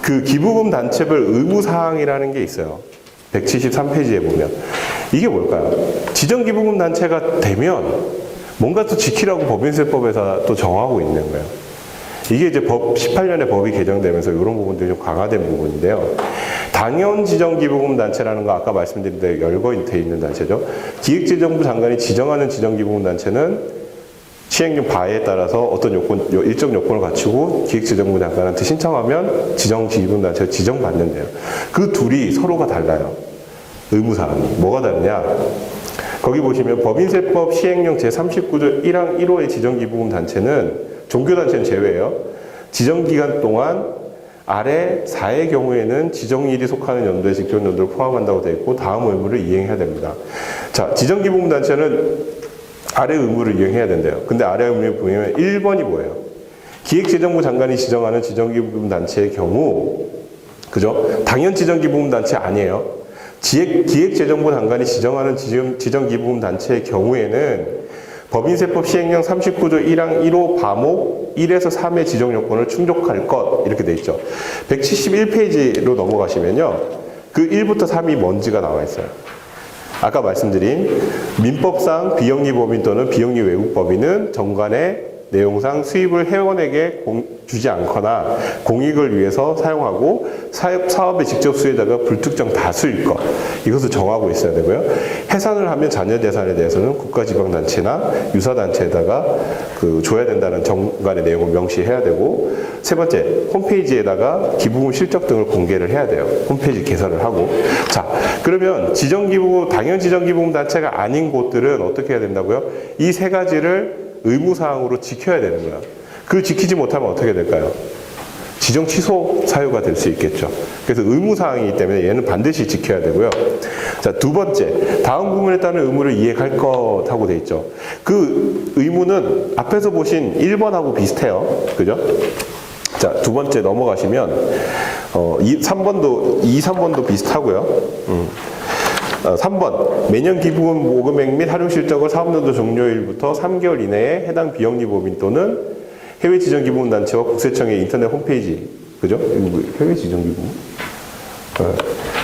그 기부금 단체별 의무사항이라는 게 있어요. 173페이지에 보면. 이게 뭘까요? 지정기부금 단체가 되면 뭔가 또 지키라고 법인세법에서 또 정하고 있는 거예요. 이게 이제 18년에 법이 개정되면서 이런 부분들이 좀 강화된 부분인데요. 당연지정기부금 단체라는 거 아까 말씀드린 대로 열거돼 있는 단체죠. 기획재정부 장관이 지정하는 지정기부금 단체는 시행령 바에 따라서 어떤 일정 요건을 갖추고 기획재정부 장관한테 신청하면 지정기부금 단체가 지정받는데요. 그 둘이 서로가 달라요. 의무사항이. 뭐가 다르냐? 거기 보시면 법인세법 시행령 제39조 1항 1호의 지정기부금 단체는 종교단체는 제외예요. 지정기간 동안 아래 4의 경우에는 지정일이 속하는 연도에 직전연도를 포함한다고 되어 있고 다음 의무를 이행해야 됩니다. 자, 지정기부금 단체는 아래 의무를 이행해야 된대요. 근데 아래 의무를 보면 1번이 뭐예요? 기획재정부 장관이 지정하는 지정기부금 단체의 경우, 그죠? 당연 지정기부금 단체 아니에요. 기획재정부 장관이 지정하는 지정기부금 단체의 경우에는 법인세법 시행령 39조 1항 1호 과목 1에서 3의 지정 요건을 충족할 것 이렇게 돼 있죠. 171페이지로 넘어가시면요. 그 1부터 3이 뭔지가 나와 있어요. 아까 말씀드린 민법상 비영리법인 또는 비영리 외국법인은 정관의 내용상 수입을 회원에게 주지 않거나 공익을 위해서 사용하고 사업의 직접 수혜자가 불특정 다수일 것 이것을 정하고 있어야 되고요. 해산을 하면 자녀 재산에 대해서는 국가지방단체나 유사단체에다가 줘야 된다는 정관의 내용을 명시해야 되고 세 번째 홈페이지에다가 기부금 실적 등을 공개를 해야 돼요. 홈페이지 개설을 하고 자 그러면 당연 지정기부금 단체가 아닌 곳들은 어떻게 해야 된다고요? 이 세 가지를 의무사항으로 지켜야 되는 거야. 그걸 지키지 못하면 어떻게 될까요? 지정 취소 사유가 될 수 있겠죠. 그래서 의무사항이기 때문에 얘는 반드시 지켜야 되고요. 자, 두 번째, 다음 부분에 따른 의무를 이행할 것 하고 돼 있죠. 그 의무는 앞에서 보신 1번하고 비슷해요. 그죠? 자, 두 번째 넘어가시면 3번도 비슷하고요. 3번 매년 기부금 모금액 및 활용 실적을 사업연도 종료일부터 3개월 이내에 해당 비영리법인 또는 해외 지정 기부금 단체와 국세청의 인터넷 홈페이지 그죠? 해외 지정 기부금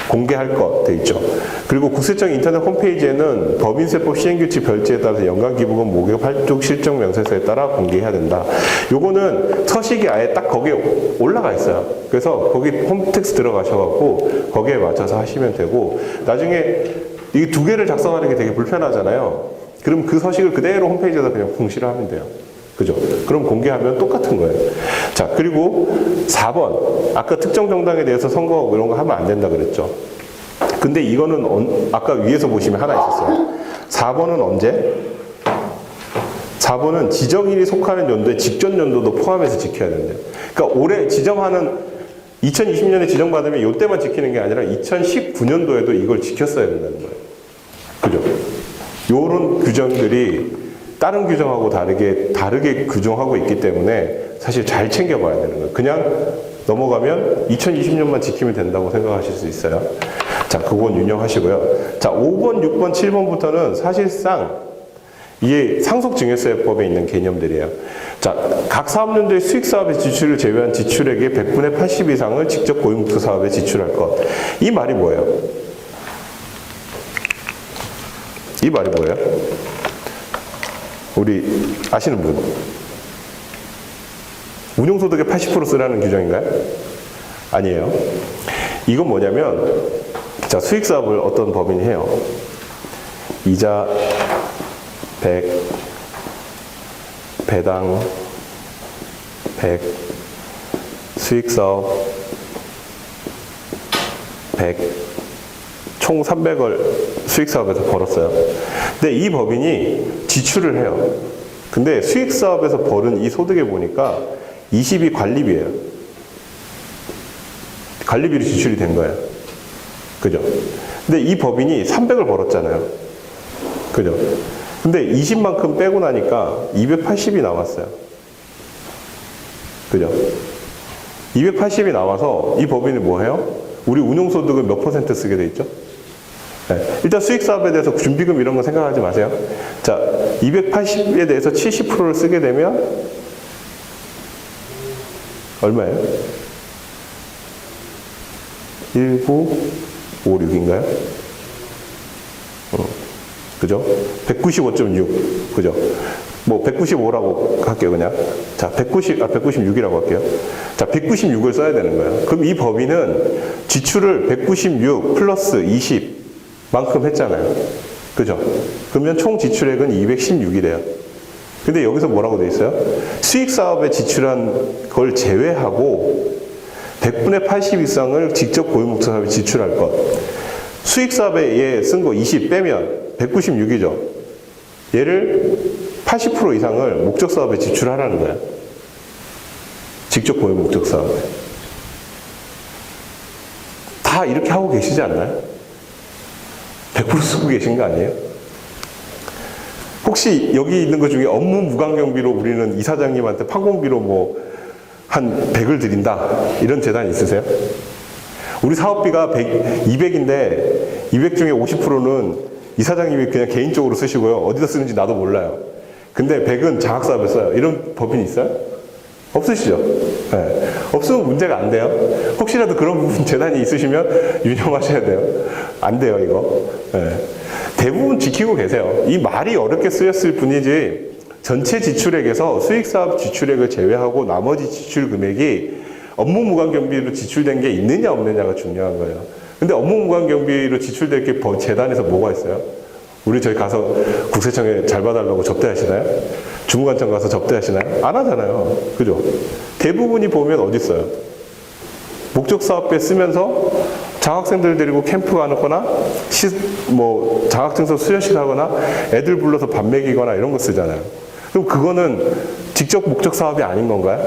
공개할 것 돼 있죠. 그리고 국세청 인터넷 홈페이지에는 법인세법 시행규칙 별지에 따라서 연간 기부금 모금 활동 실적 명세서에 따라 공개해야 된다. 요거는 서식이 아예 딱 거기에 올라가 있어요. 그래서 거기 홈텍스트 들어가셔갖고 거기에 맞춰서 하시면 되고 나중에 이 두 개를 작성하는 게 되게 불편하잖아요. 그럼 그 서식을 그대로 홈페이지에다 그냥 공시를 하면 돼요. 그죠? 그럼 공개하면 똑같은 거예요. 자, 그리고 4번. 아까 특정 정당에 대해서 선거 이런 거 하면 안 된다 그랬죠. 근데 이거는 아까 위에서 보시면 하나 있었어요. 4번은 언제? 4번은 지정일이 속하는 연도에 직전 연도도 포함해서 지켜야 된대요. 그러니까 올해 지정하는 2020년에 지정받으면 이때만 지키는 게 아니라 2019년도에도 이걸 지켰어야 된다는 거예요. 그죠? 요런 규정들이 다른 규정하고 다르게 규정하고 있기 때문에 사실 잘 챙겨봐야 되는 거예요. 그냥 넘어가면 2020년만 지키면 된다고 생각하실 수 있어요. 자, 그건 유념하시고요. 자, 5번, 6번, 7번부터는 사실상 이게 상속증여세법에 있는 개념들이에요. 자, 각 사업연도의 수익사업의 지출을 제외한 지출액의 100분의 80 이상을 직접 고용목표 사업에 지출할 것. 이 말이 뭐예요? 이 말이 뭐예요? 우리 아시는 분? 운용소득의 80% 쓰라는 규정인가요? 아니에요. 이건 뭐냐면 자, 수익사업을 어떤 법인이 해요. 이자 100, 배당 100, 수익사업 100, 총 300을 수익사업에서 벌었어요. 근데 이 법인이 지출을 해요. 근데 수익사업에서 벌은 이 소득에 보니까 20이 관리비예요. 관리비로 지출이 된 거예요. 그죠? 근데 이 법인이 300을 벌었잖아요. 그죠? 근데 20만큼 빼고 나니까 280이 남았어요. 그죠? 280이 남아서 이 법인이 뭐 해요? 우리 운용소득은 몇 % 쓰게 돼 있죠? 네. 일단 수익사업에 대해서 준비금 이런 거 생각하지 마세요. 자, 280에 대해서 70%를 쓰게 되면 얼마예요? 1956인가요? 그죠? 195.6. 그죠? 뭐 195라고 할게요, 그냥. 자, 196이라고 할게요. 자, 196을 써야 되는 거예요. 그럼 이 법인은 지출을 196 플러스 20만큼 했잖아요. 그죠? 그러면 총 지출액은 216이래요. 근데 여기서 뭐라고 돼 있어요? 수익 사업에 지출한 걸 제외하고 100분의 80 이상을 직접 고유목적 사업에 지출할 것. 수익 사업에 쓴 거 20 빼면 196이죠. 얘를 80% 이상을 목적 사업에 지출하라는 거야. 직접 고유 목적 사업에. 다 이렇게 하고 계시지 않나요? 100% 쓰고 계신 거 아니에요? 혹시 여기 있는 것 중에 업무 무관경비로 우리는 이사장님한테 판공비로 뭐 한 100을 드린다 이런 재단 있으세요? 우리 사업비가 200인데 200 중에 50%는 이사장님이 그냥 개인적으로 쓰시고요. 어디다 쓰는지 나도 몰라요. 근데 100은 장학사업에 써요. 이런 법인이 있어요? 없으시죠? 네. 없으면 문제가 안 돼요. 혹시라도 그런 부분 재단이 있으시면 유념하셔야 돼요. 안 돼요, 이거. 네. 대부분 지키고 계세요. 이 말이 어렵게 쓰였을 뿐이지 전체 지출액에서 수익사업 지출액을 제외하고 나머지 지출 금액이 업무 무관 경비로 지출된 게 있느냐 없느냐가 중요한 거예요. 근데 업무 무관 경비로 지출될 게 재단에서 뭐가 있어요? 저희 가서 국세청에 잘 봐달라고 접대하시나요? 중무관청 가서 접대하시나요? 안 하잖아요. 그죠? 대부분이 보면 어디 있어요? 목적 사업에 쓰면서 장학생들 데리고 캠프 가거나 장학증서 수련식 하거나 애들 불러서 밥 먹이거나 이런 거 쓰잖아요. 그럼 그거는 직접 목적 사업이 아닌 건가요?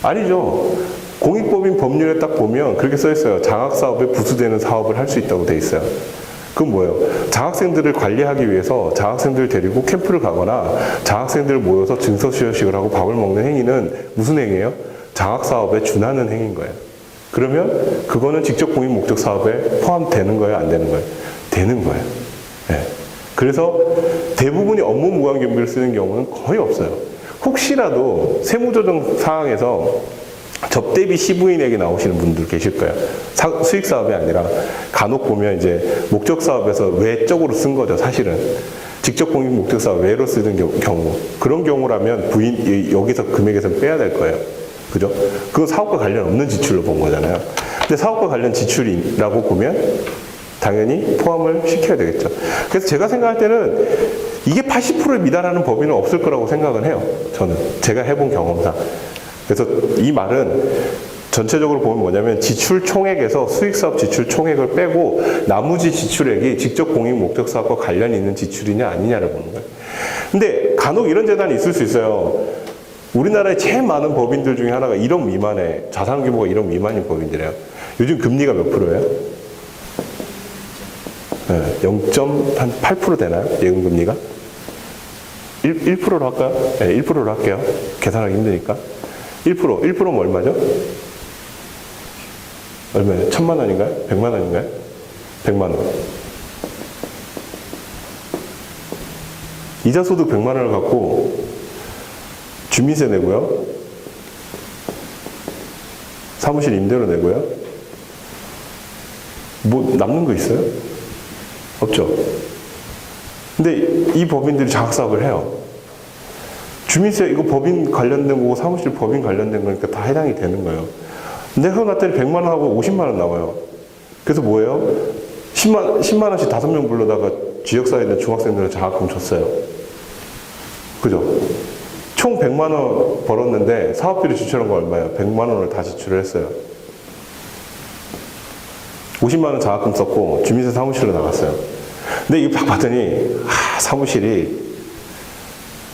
아니죠. 공익법인 법률에 딱 보면 그렇게 써 있어요. 장학사업에 부수되는 사업을 할 수 있다고 돼 있어요. 그건 뭐예요? 장학생들을 관리하기 위해서 장학생들 데리고 캠프를 가거나 장학생들 모여서 증서 수여식을 하고 밥을 먹는 행위는 무슨 행위예요? 장학사업에 준하는 행위인 거예요. 그러면 그거는 직접 공익 목적 사업에 포함되는 거예요? 안 되는 거예요? 되는 거예요. 네. 그래서 대부분이 업무 무관 경비를 쓰는 경우는 거의 없어요. 혹시라도 세무조정 사항에서 접대비 시부인에게 나오시는 분들 계실 거예요. 수익 사업이 아니라 간혹 보면 이제 목적 사업에서 외적으로 쓴 거죠, 사실은. 직접 공익 목적 사업 외로 쓰는 경우. 그런 경우라면 여기서 금액에서 빼야 될 거예요. 그죠? 그건 사업과 관련 없는 지출로 본 거잖아요. 근데 사업과 관련 지출이라고 보면 당연히 포함을 시켜야 되겠죠. 그래서 제가 생각할 때는 이게 80%에 미달하는 법인은 없을 거라고 생각은 해요. 저는. 제가 해본 경험상. 그래서 이 말은 전체적으로 보면 뭐냐면 지출 총액에서 수익사업 지출 총액을 빼고 나머지 지출액이 직접 공익 목적 사업과 관련이 있는 지출이냐 아니냐를 보는 거예요. 근데 간혹 이런 재단이 있을 수 있어요. 우리나라에 제일 많은 법인들 중에 하나가 1억 미만의 자산 규모가 1억 미만인 법인들이에요. 요즘 금리가 몇 프로예요? 네, 0.8% 되나요? 예금금리가? 1%로 할까요? 네, 1%로 할게요. 계산하기 힘드니까. 1%면 얼마죠? 얼마예요? 1000만 원인가요? 100만 원인가요? 100만 원. 이자소득 100만 원을 갖고 주민세 내고요. 사무실 임대료 내고요. 뭐 남는 거 있어요? 없죠. 근데 이 법인들이 장학사업을 해요. 주민세 이거 법인 관련된 거고 사무실 법인 관련된 거니까 다 해당이 되는 거예요. 근데 그거 갔더니 100만 원하고 50만 원 나와요. 그래서 뭐예요? 10만 원씩 5명 불러다가 지역사회에 있는 중학생들은 장학금 줬어요. 그죠? 총 100만 원 벌었는데 사업비로 지출한 거 얼마예요? 100만 원을 다 지출을 했어요. 50만 원 장학금 썼고 주민세 사무실로 나갔어요. 근데 이거 봤더니 사무실이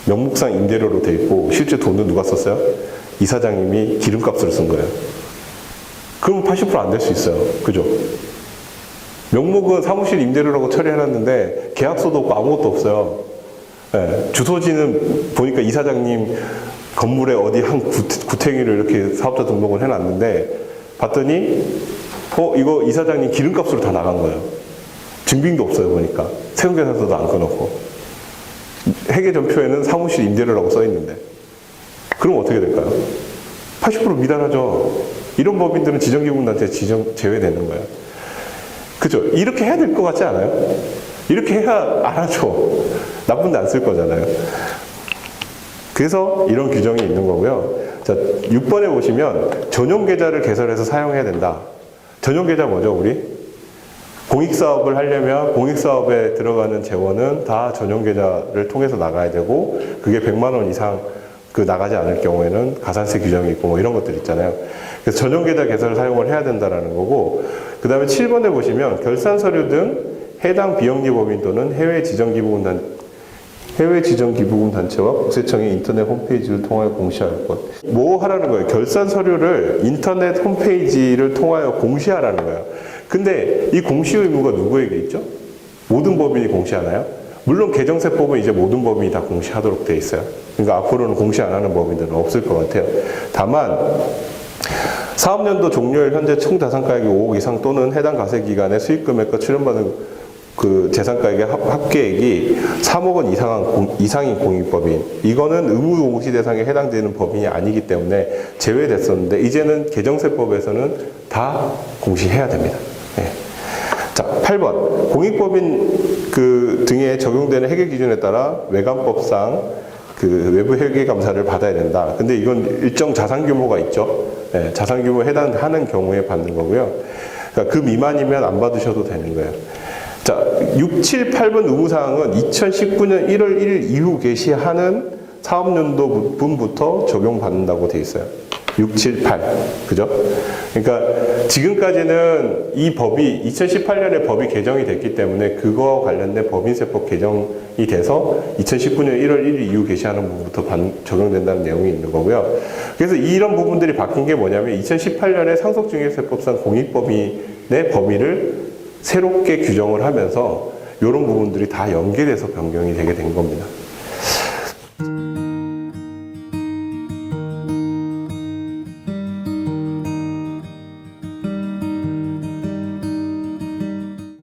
명목상 임대료로 돼 있고 실제 돈은 누가 썼어요? 이사장님이 기름값으로 쓴 거예요. 그러면 80% 안 될 수 있어요. 그죠? 명목은 사무실 임대료라고 처리해놨는데 계약서도 없고 아무것도 없어요. 네, 주소지는 보니까 이사장님 건물에 어디 한 구탱이를 이렇게 사업자 등록을 해놨는데 봤더니 이거 이사장님 기름값으로 다 나간 거예요. 증빙도 없어요. 보니까 세금계산서도 안 꺼놓고 회계전표에는 사무실 임대료라고 써 있는데 그럼 어떻게 될까요? 80% 미달하죠. 이런 법인들은 지정기부금단체 제외되는 거예요. 그죠? 이렇게 해야 될 것 같지 않아요? 이렇게 해야 알아줘. 나쁜데 안 쓸 거잖아요. 그래서 이런 규정이 있는 거고요. 자, 6번에 보시면 전용 계좌를 개설해서 사용해야 된다. 전용 계좌 뭐죠, 우리? 공익사업을 하려면 공익사업에 들어가는 재원은 다 전용 계좌를 통해서 나가야 되고, 그게 100만 원 이상 나가지 않을 경우에는 가산세 규정이 있고 뭐 이런 것들 있잖아요. 그래서 전용 계좌 개설 사용을 해야 된다라는 거고, 그 다음에 7번에 보시면 결산 서류 등 해당 비영리 법인 또는 해외 지정기부금 단체와 국세청의 인터넷 홈페이지를 통하여 공시할 것. 뭐 하라는 거예요? 결산 서류를 인터넷 홈페이지를 통하여 공시하라는 거예요. 근데 이 공시 의무가 누구에게 있죠? 모든 법인이 공시하나요? 물론 개정세법은 이제 모든 법인이 다 공시하도록 돼 있어요. 그러니까 앞으로는 공시 안 하는 법인들은 없을 것 같아요. 다만 사업년도 종료일 현재 총 자산가액이 5억 이상 또는 해당 가세기간의 수익금액과 출연받은 그 재산가액의 합계액이 3억 원 이상인 공익법인, 이거는 의무공시 대상에 해당되는 법인이 아니기 때문에 제외됐었는데, 이제는 개정세법에서는 다 공시해야 됩니다. 네. 자, 8번 공익법인 등에 적용되는 회계 기준에 따라 외관법상 외부 회계 감사를 받아야 된다. 근데 이건 일정 자산 규모가 있죠. 네, 자산 규모에 해당하는 경우에 받는 거고요. 그러니까 그 미만이면 안 받으셔도 되는 거예요. 자, 6, 7, 8번 의무사항은 2019년 1월 1일 이후 개시하는 사업연도 분부터 적용받는다고 돼 있어요. 6, 7, 8. 그죠? 그러니까 지금까지는 이 법이 2018년에 법이 개정이 됐기 때문에 그거와 관련된 법인세법 개정이 돼서 2019년 1월 1일 이후 개시하는 부분부터 적용된다는 내용이 있는 거고요. 그래서 이런 부분들이 바뀐 게 뭐냐면 2018년에 상속증여세법상 공익법인의 범위를 새롭게 규정을 하면서 이런 부분들이 다 연계돼서 변경이 되게 된 겁니다.